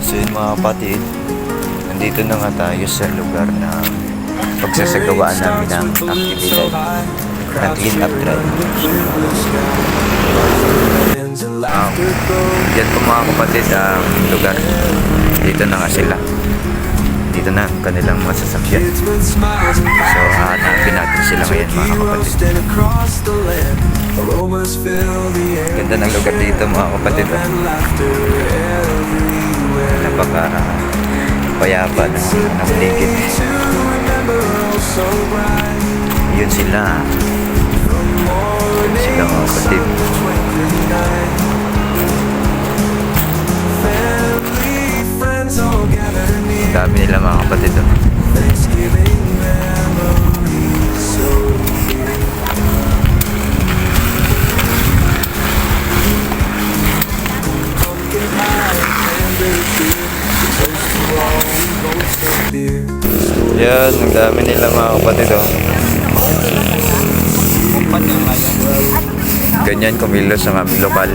So yun mga kapatid, nandito na nga tayo sa lugar na pagsasagawaan namin ng aktibidad na clean up drive. Yan po mga kapatid ang lugar. Dito na nga sila. Dito na ang kanilang mga sasakyan. So hahanapin natin sila ngayon mga kapatid. Ganda ng lugar dito mga kapatid. Napaka payapa ng paligid. Yun sila. Yun sila mga kapatid. Ang dami nila mga kapatid. Yan, ang dami nila mga kapatid. Ganyan kumilos ang aming lokal.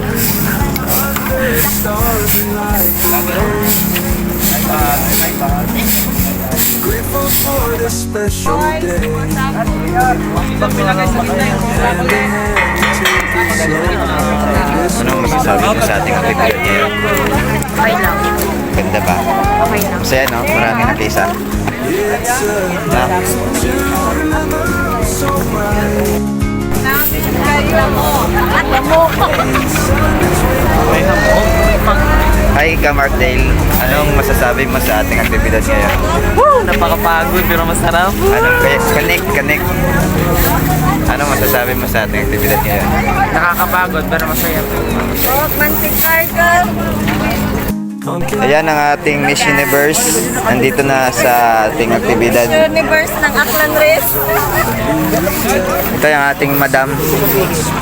Grateful for this special day. Anong masasabi mo sa ating aktibidad ngayon? Okay lang. Ganda ba? Okay lang. Masaya no? Maraming nakisa. Na? Hi ka Mark Dale. Anong masasabi mo sa ating aktibidad ngayon? Woo! Napakapagod pero masarap. Anong connect? Anong masasabi mo sa ating aktibidad ngayon? Nakakapagod pero masaya. Mantik Markel. Ayan ang ating Miss Universe. Nandito na sa ating aktibidad. Universe ng Aklan Race. Ito yung ating madam.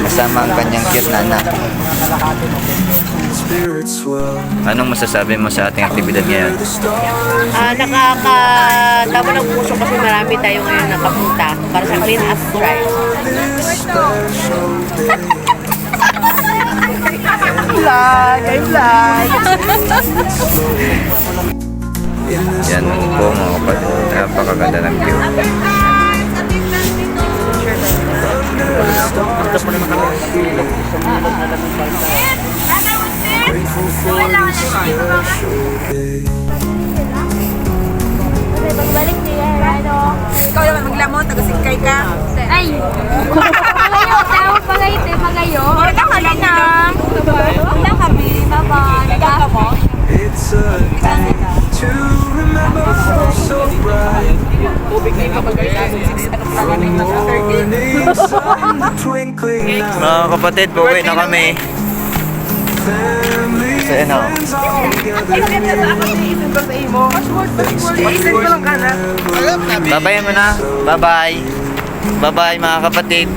Kasama ang kanyang cute na anak. Anong masasabi mo sa ating aktibidad ngayon? Nakakatama ng puso kasi marami tayo ngayon nakapunta para sa clean up drive. Yan po mga kapatid. Napakaganda ng view. Pagbalik niya, ano? Ikaw naman maglamon, taga-singkay ka. Ay! Magayo, tawag pagayte, magayo. Ikaw ka lang na. Ikaw kami, bye-bye. Ikaw mo? It's a day to remember so bright. Morning sun twinkling now. Mga kapatid, pauwi na kami. Family, Kasi ano, friends all gathered. babay mo na. Bye-bye. Bye-bye mga kapatid.